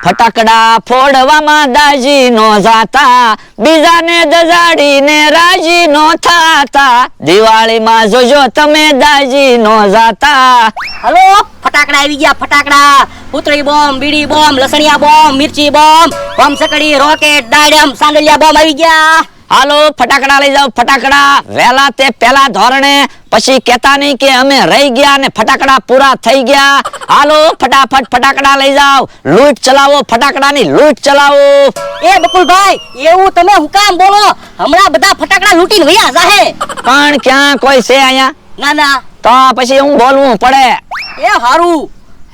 ફટાકડા ફોડવામાં દાજી નો જાતા, બીજાને દજાડીને રાજી નો થાતા, દિવાળીમાં જોજો તમે દાજી નો જાતા. હલો, ફટાકડા આવી ગયા, ફટાકડા. પુતળી બોમ્બ, બીડી બોમ્બ, લસણિયા બોમ્બ, મિર્ચી બોમ્બ, બોમ્બ સકડી, રોકેટ, ડાયડમ, સાંડલિયા બોમ્બ આવી ગયા. હાલો ફટાકડા લઈ જાવ, ફટાકડા વહેલા તે પેલા ધોરણે, પછી કેતા નહીં કે અમે રહી ગયા ને ફટાકડા પૂરા થઈ ગયા. હાલો ફટાફટ ફટાકડા લઈ જાવ, લૂંટ ચલાવો, ફટાકડાની લૂંટ ચલાવો. એ બકુલભાઈ, એવું તમે હું કામ બોલો? હમણાં બધા ફટાકડા લૂંટીને વયા જાહે. પણ ક્યાં કોઈ છે અહીંયા? ના ના. તો પછી હું બોલવું પડે. એ હારું.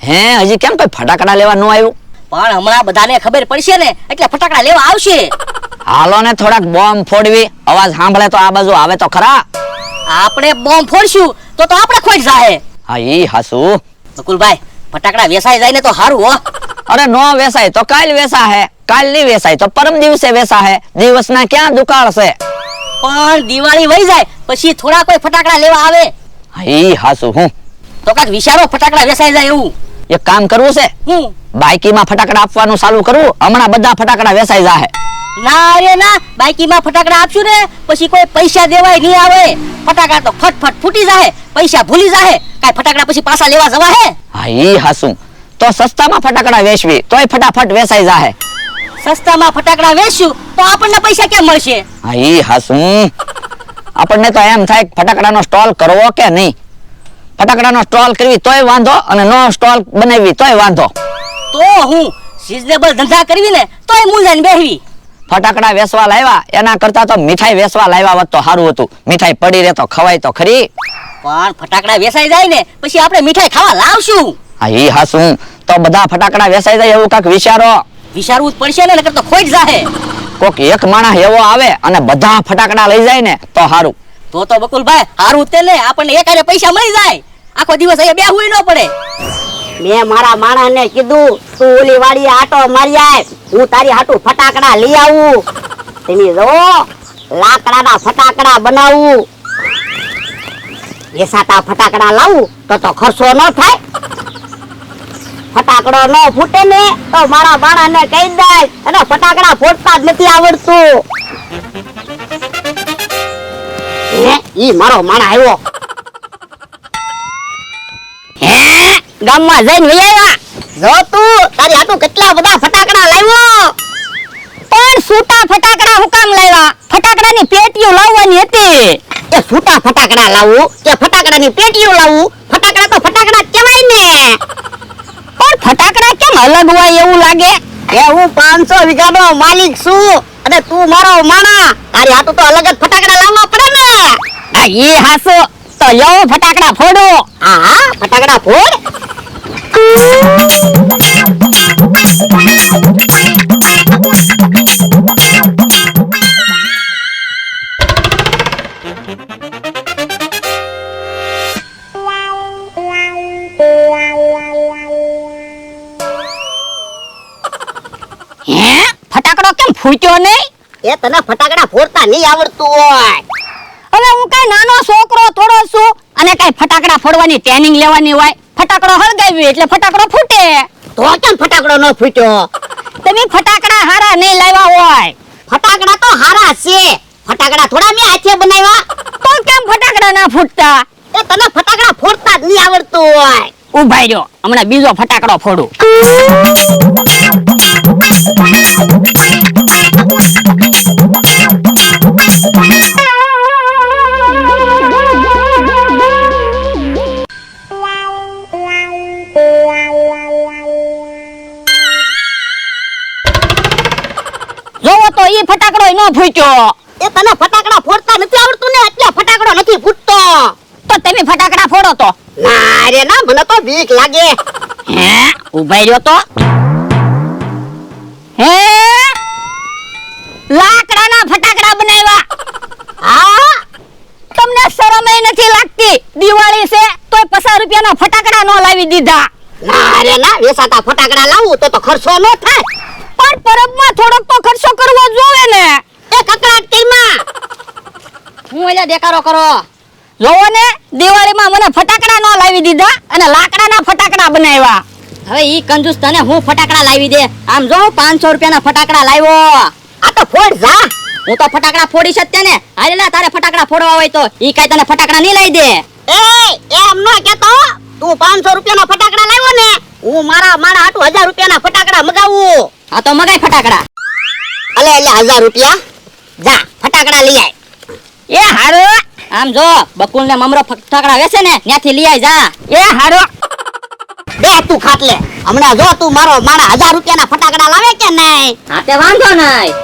હે, હજી કેમ કોઈ ફટાકડા લેવા ન આવ્યું? પણ હમણાં બધાને ખબર પડશે ને એટલે ફટાકડા લેવા આવશે. હાલો ને થોડાક બોમ્બ ફોડવી, અવાજ સાંભળે તો આ બાજુ આવે તો ખરા. આપણે બોમ્બ ફોડશું તો આપણે ખોટ જાહે. હા ઈ હાસુ. બકુલભાઈ, ફટાકડા વેસાઈ જાય ને તો હારું હો. અરે નો વેસાય તો કાલ વેસાહે, કાલ ની વેસાય તો પરમ દિવસે વેસાહે. દિવસના ક્યાં દુકાળ છે? પણ દિવાળી વહી જાય પછી થોડા કોઈ ફટાકડા લેવા આવે. હા ઈ હાસુ. હું તો કાક વિચારો ફટાકડા વેસાઈ જાય એવું. એક કામ કરવું છે, હું બાઈકીમાં ફટાકડા આપવાનું ચાલુ કરવું, હમણાં બધા ફટાકડા વેસાઈ જાહે. ના રે ના, બાઈકીમાં ફટાકડા આપશું ને પછી કોઈ પૈસા દેવાય નહીં આવે. ફટાકડા તો ફટફટ ફૂટી જાહે, પૈસા ભૂલી જાહે. કાઈ ફટાકડા પછી પાછા લેવા જવા હે? હા ઈ હાસુ. તો સસ્તામાં ફટાકડા વેચવી તોય ફટાફટ વેસાઈ જાહે. સસ્તામાં ફટાકડા વેચશું તો આપણને પૈસા કેમ મળશે? હા ઈ હાસુ. આપણને તો એમ થાય ફટાકડાનો સ્ટોલ કરવો કે નહીં. ફટાકડાનો સ્ટોલ કરવી તોય વાંધો અને નો સ્ટોલ બનાવવી તોય વાંધો. તો હું સિઝનેબલ ધંધા કરવી ને તોય મૂંઝાઈને બેહવી. ફટાકડા વેચવા લાવ્યા એના કરતા તો મીઠાઈ વેચવા લાવ્યા હોત તો સારું હતું. મીઠાઈ પડી રહે તો ખવાય તો ખરી. પણ ફટાકડા વેચાઈ જાય ને પછી આપણે મીઠાઈ ખાવા લાવશું. હા ઈ હાસુ. તો બધા ફટાકડા વેચાઈ જાય એવું કાંઈક વિચારો. વિચારવું જ પડશે ને, નકર તો ખોટ જાહે. કોક એક માણસ એવો આવે અને બધા ફટાકડા લઈ જાય ને તો સારું. તો બકુલભાઈ હારું તે ને, આપણને એકારે પૈસા મળી જાય, આખો દિવસ અહીંયા બેહવું ન પડે. મેં મારા માણસને કીધું તું ઓલી વાડી આટો મારી આય, હું તારી હાટુ ફટાકડા લઈ આવું. તમે જો લાકડાના ફટાકડા બનાવું, વેસાતા ફટાકડા લાવું તો ખર્ચો ન થાય. ફટાકડો ન ફૂટે ને તો મારા માણસને કહી દે, અને ફટાકડા ફોડતા જ નથી આવડતું. ઈ મારો માણસ આવ્યો. ગામમાં જઈને વૈયા જો તું તારી હાટુ કેટલા બધા ફટાકડા લાવ્યો. પણ છૂટા ફટાકડા હું કામ લાવ્યા? ફટાકડાની પેટીઓ લાવવાની હતી. એ છૂટા ફટાકડા લાવું કે ફટાકડાની પેટીઓ લાવું? ફટાકડા તો ફટાકડા કહેવાય ને. પણ ફટાકડા કેમ અલગ હોય એવું લાગે? એ હું 500 વીઘાનો માલિક છું અને તું મારો માણા, તારી હાટુ તો અલગ જ ફટાકડા લાવવા પડે ને. આ ઈ હાસો તો યો ફટાકડા ફોડો. હા ફટાકડા ફોડ. ફટાકડો કેમ ફૂટ્યો નહીં? એ તને ફટાકડા ફોડતા નહીં આવડતું હોય. હવે હું કઈ નાનો છોકરો થોડો છું અને કઈ ફટાકડા ફોડવાની ટ્રેનિંગ લેવાની હોય? ફટાકડો હળગાવ્યો એટલે ફટાકડો ફૂટે. તો કેમ ફટાકડો ન ફૂટ્યો? તમે ફટાકડા હારા નહીં લાવ્યા હોય. ફટાકડા તો હારા છે, ફટાકડા થોડા મેં હાથે બનાવ્યા. તો કેમ ફટાકડા ના ફૂટતા? એ તને ફટાકડા ફોડતા જ નહીં આવડતું હોય. ઉભા રહ્યો, હમણાં બીજો ફટાકડો ફોડું. જોવો તો ઈ ફટાકડો નો ફૂટ્યો. એ તને ફટાકડા ફોડતા નથી આવડતું ને એટલે ફટાકડો નથી ફૂટતો. તો તમે ફટાકડા ફોડો તો. ના રે ના, મને તો બીક લાગે. હે ઉભા રહ્યો તો. હે લાકડાના ફટાકડા બનાવ્યા. હા તમને શરમ એ નથી લાગતી? દિવાળી છે તોય 50 રૂપિયાના ફટાકડા નો લાવી દીધા. ના રે ના, વેસાતા ફટાકડા લાવું તો ખર્ચો ન થાય. પણ પરબમાં થોડોક તો ખર્ચો કરવો જોવે ને. એ કકડાટ કઈમાં હું એલા દેખાડો કરો. જોવો ને દિવાળીમાં મને ફટાકડા નો લાવી દીધા અને લાકડાના ફટાકડા બનાવ્યા. હવે ઈ કંજૂસ તને હું ફટાકડા લાવી દે. આમ જો 500 રૂપિયાના ફટાકડા લાવ્યો. આ તો ફોડ જા. હું તો ફટાકડા ફોડીશ જ તેને. હાલે લે તારે ફટાકડા ફોડવા હોય તો ઈ કઈ તને ફટાકડા નહીં લઈ દે. એમ ન કેતો. તું 500 રૂપિયાના ફટાકડા લાવ્યો ને, હું મારા હાટુ 1000 રૂપિયાના ફટાકડા મગાવું. હા તો મગાય ફટાકડા. અલે 1000 રૂપિયા. જા ફટાકડા લઈ આય. એ હારો. આમ જો બકુલ ને મમરો ફટાકડા વેચે ને ત્યાંથી લઈ આય જા. એ હારો. બે તું ખાટલે. હમણાં જો તું મારા 1000 રૂપિયાના ફટાકડા લાવે કે નહીં? હા તે વાંધો નહીં.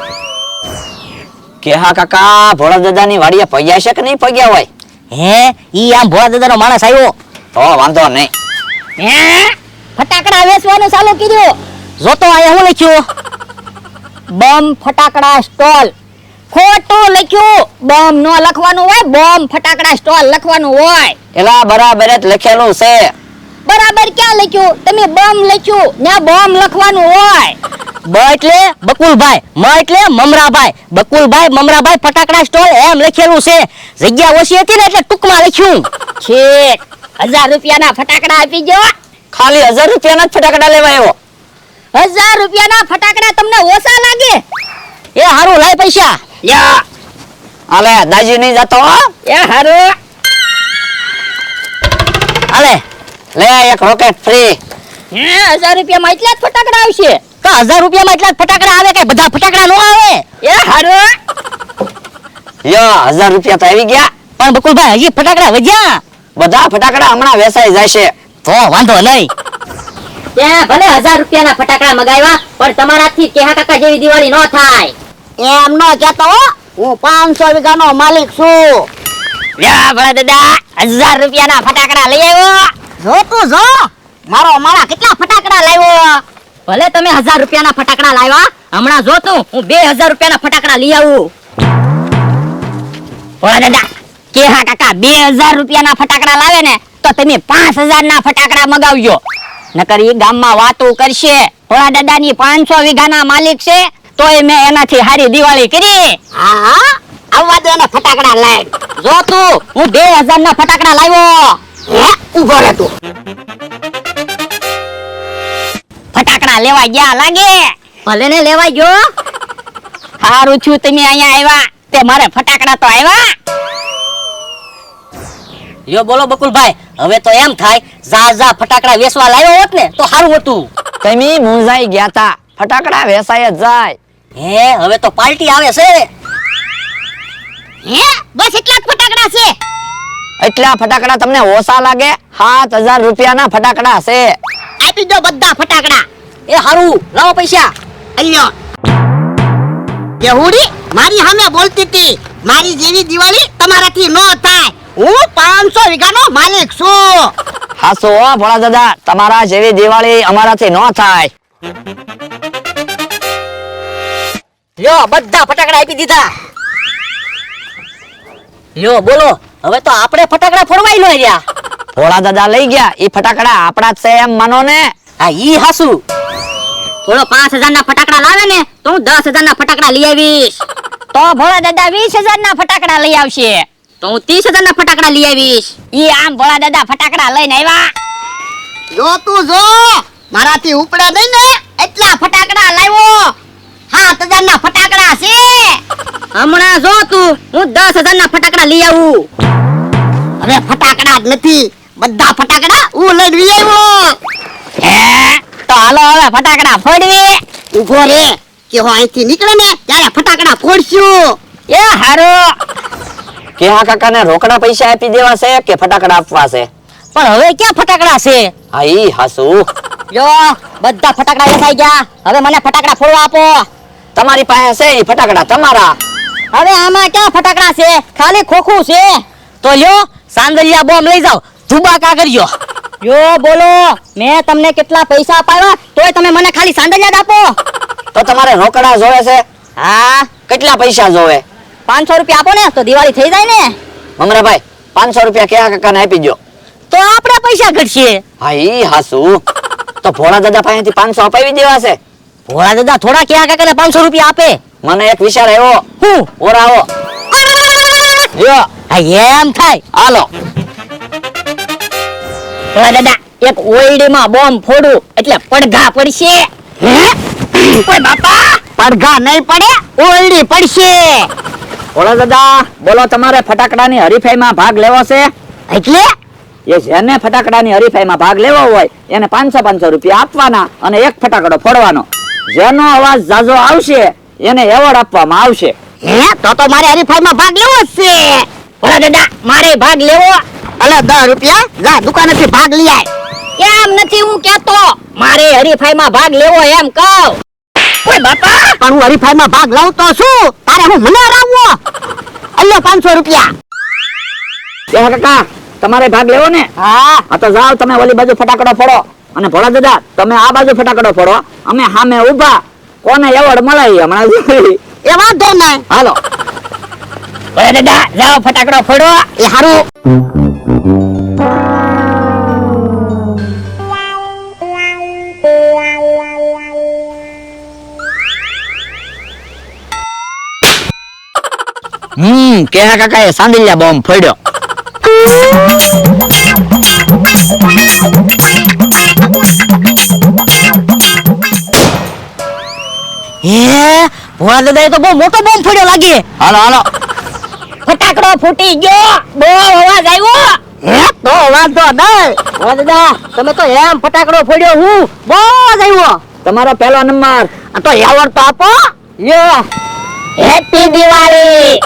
કે હા કાકા, ભોળા દાદાની વાડીએ પગ્યા છે કે નહીં પગ્યા હોય? હે ઈ આમ ભોળા દાદાનો માણસ આવ્યો. તો વાંધો નહીં. હે ફટાકડા વેચવાનું ચાલુ કર્યું. જો તો આયા હું લખ્યું? બમ ફટાકડા સ્ટોલ. ખોટું લખ્યું. બમ નો લખવાનું હોય, બમ ફટાકડા સ્ટોલ લખવાનું હોય. એલા બરાબર જ લખેલું છે. બરાબર ક્યાં લખ્યું? તમે બમ લખ્યું ને બમ લખવાનું હોય. બ એટલે બકુલભાઈ, મ એટલે મમરાભાઈ. બકુલભાઈ મમરાભાઈ ફટાકડા સ્ટોલ એમ લખેલું છે. જગ્યા ઓછી હતી ને એટલે ટૂંકમાં લખ્યું. છેક 1000 રૂપિયાના ફટાકડા આપી જો. ખાલી 1000 રૂપિયાના જ ફટાકડા લેવા આવ્યો? 1000 રૂપિયાના ફટાકડા તમને ઓછા લાગે? એ હારું લાય પૈસા. લ્યો. આલે દાજી નહીં જતો. એ હારું. આલે લે એક રોકેટ ફ્રી. હે 1000 રૂપિયામાં એટલા જ ફટાકડા આવશે? તો 1000 રૂપિયામાં એટલા જ ફટાકડા આવે કે બધા ફટાકડા નો આવે? એ હારું. યો 1000 રૂપિયા તો આવી ગયા. પણ બકુલભાઈ હજી ફટાકડા વધ્યા. બધા ફટાકડા હમણાં વેચાઈ જશે. તો વાંધો નહીં. ત્યાં ભલે 1000 રૂપિયાના ફટાકડા મગાવ્યા, પણ તમારાથી કેહા કાકા જેવી દિવાળી નો થાય. એમ નો કહેતો. હું 500 વીઘાનો માલિક છું. લ્યા ભલા દાદા 1000 રૂપિયાના ફટાકડા લઈ આવ્યો. જો તું જો મારા કેટલા ફટાકડા લાવ્યો. ભલે તમે 1000 રૂપિયાના ફટાકડા લાવ્યા, હમણાં જો તું હું 2000 રૂપિયાના ફટાકડા લઈ આવું. ભલા દાદા કેહા કાકા 2000 રૂપિયાના ફટાકડા લાવે ને તો તમે 5000 ના ફટાકડા મગાવજો. નકર ઈ ગામમાં વાતો કરશે ભોળા દાદાની 500 વીઘાના માલિક છે તોય મેં એનાથી હારી દિવાળી કરી. હા આવવા દે ને ફટાકડા લાય. જો તું હું 2000 ના ફટાકડા લાવ્યો. હે ઉભો રહે તું. ફટાકડા લેવા ગયા લાગે. ભલે ને લેવા ગયો. હારું છું તમે અહીંયા આવ્યા તે મારે ફટાકડા તો આવ્યા. લ્યો બોલો બકુલભાઈ, હવે તો એમ થાય જા ફટાકડા વેચવા લાવ્યો હોત ને તો સારું હતું. તમે મૂંઝાઈ ગયા તા. ફટાકડા વેચાઈ જ જાય. હે હવે તો પાર્ટી આવે છે. હે બસ એટલા જ ફટાકડા છે? એટલા ફટાકડા તમને ઓછા લાગે? 7000 રૂપિયાના ફટાકડા છે. આપી દો બધા ફટાકડા. એ હારું લાવો પૈસા. અલ્યો યહુડી મારી સામે બોલતી હતી. મારી જેવી દિવાળી તમારાથી નો થાય. હું 500 વીઘાનો માલિક છું. હાસો ભોળા દાદા, તમારા જેવી દિવાળી અમારાથી ન થાય. લ્યો બધા ફટાકડા આપી દીધા. લ્યો બોલો હવે તો આપણે ફટાકડા ફોડવાય નો રહ્યા. ભોળા દાદા લઈ ગયા, ઈ ફટાકડા આપણા જ છે એમ માનો ને. હા ઈ હાસુ. બોલો 5000 ના ફટાકડા લાવે ને તો હું 10000 ના ફટાકડા લઈ આવીશ. તો ભોળા દાદા 20000 ના ફટાકડા લઈ આવશે તો હું 30000 ના ફટાકડા લઈ આવીશ. ઈ આમ ભોળા દાદા ફટાકડા લઈને આવ્યા. જો તું જો મારાથી ઉપડે નહીં ને એટલા ફટાકડા લાવ્યો. 7000 ના ફટાકડા છે. હમણાં જો તું હું 10000 ના ફટાકડા લઈ આવું. હવે ફટાકડા જ નથી, બધા ફટાકડા હું લઈને આવ્યો. હે તો હાલો હવે ફટાકડા ફોડવી. ઉભો રે કે હું અહીંથી નીકળે ને ત્યારે ફટાકડા ફોડશું. એ હારો. કે હા કાકાને રોકડા પૈસા આપી દેવા છે કે ફટાકડા આપવા છે? પણ હવે ક્યાં ફટાકડા છે? હા ઈ હાસુ. જો બધા ફટાકડા વેચાઈ ગયા. હવે મને ફટાકડા ફોડવા આપો. તમારી પાસે છે ઈ ફટાકડા તમારા. હવે આમાં ક્યાં ફટાકડા છે? ખાલી ખોખું છે. તો લ્યો સાંદલિયા બોમ્બ લઈ જાઓ, ધુબાકા કરજો. યો બોલો મેં તમને કેટલા પૈસા અપાવ્યા તોય તમે મને ખાલી સાંદલિયા જ આપો. તો તમારે રોકડા જોવે છે? હા કેટલા પૈસા જોવે? 500 રૂપિયા આપો ને તો દિવાળી થઈ જાય ને. મમરાભાઈ 500 રૂપિયા કેહા કાકાને આપી દો. તો આપણે પૈસા ઘટશે. હા ઈ હાસુ. તો ભોળા દાદા પાસેથી 500 અપાવી દેવા છે. ભોળા દાદા થોડા કેહા કાકાને 500 રૂપિયા આપે. મને એક વિચાર આવ્યો. હું ઓરાવો. યો આ એમ થાય. હાલો. ભોળા દાદા એક ઓયડીમાં બોમ્બ ફોડું એટલે એટલે પડઘા પડશે. હે કોઈ બાપા પડઘા નહીં પડે, ઓરડી પડશે. ભોળા દાદા બોલો, તમારે ફટાકડાની હરીફાઈમાં ભાગ લેવો છે? એટલે એ જેને ફટાકડાની હરીફાઈમાં ભાગ લેવો હોય એને 500 રૂપિયા આપવાના અને એક ફટાકડો ફોડવાનો. જેનો અવાજ ઝાઝો આવશે એને એવોર્ડ આપવામાં આવશે. હે તો મારે હરીફાઈમાં ભાગ લેવો જ છે. ઓલા દાદા મારે ભાગ લેવો. અલે 10 રૂપિયા જા દુકાનેથી ભાગ લઈ આય. એમ નથી હું કેતો, મારે હરીફાઈમાં ભાગ લેવો એમ કહું. ઓય બાપા પણ હું હરીફાઈમાં ભાગ લઉં તો શું, તારે હું મને હરાવવો? અલ્યો 500 રૂપિયા. કે કાકા તમારે ભાગ લેવો ને? હા તો જાઓ તમે ઓલી બાજુ ફટાકડો ફોડો અને ભોળા દાદા તમે આ બાજુ ફટાકડો ફોડો, અમે સામે ઊભા કોને એવોર્ડ મળે ઈ હમણાં જોઈ. એ વાંધો નહીં. હાલો ઓય દાદા જાઓ ફટાકડો ફોડો. એ હારું. કે કાકા એ સાંદિલિયા બોમ્બ ફોડ્યો. હે ભોળા દાદાએ તો બહુ મોટો બોમ્બ ફોડ્યો લાગે. હાલો હાલો ફટાકડો ફૂટી ગયો, બહુ અવાજ આવ્યો. હે તો વાંધો નહીં. ભોળા દાદા તમે તો એમ ફટાકડો ફોડ્યો, હું બહુ અવાજ આવ્યો. તમારો પહેલો નંબર. આ તો એવોર્ડ તો આપો. યો હેપી દિવાળી.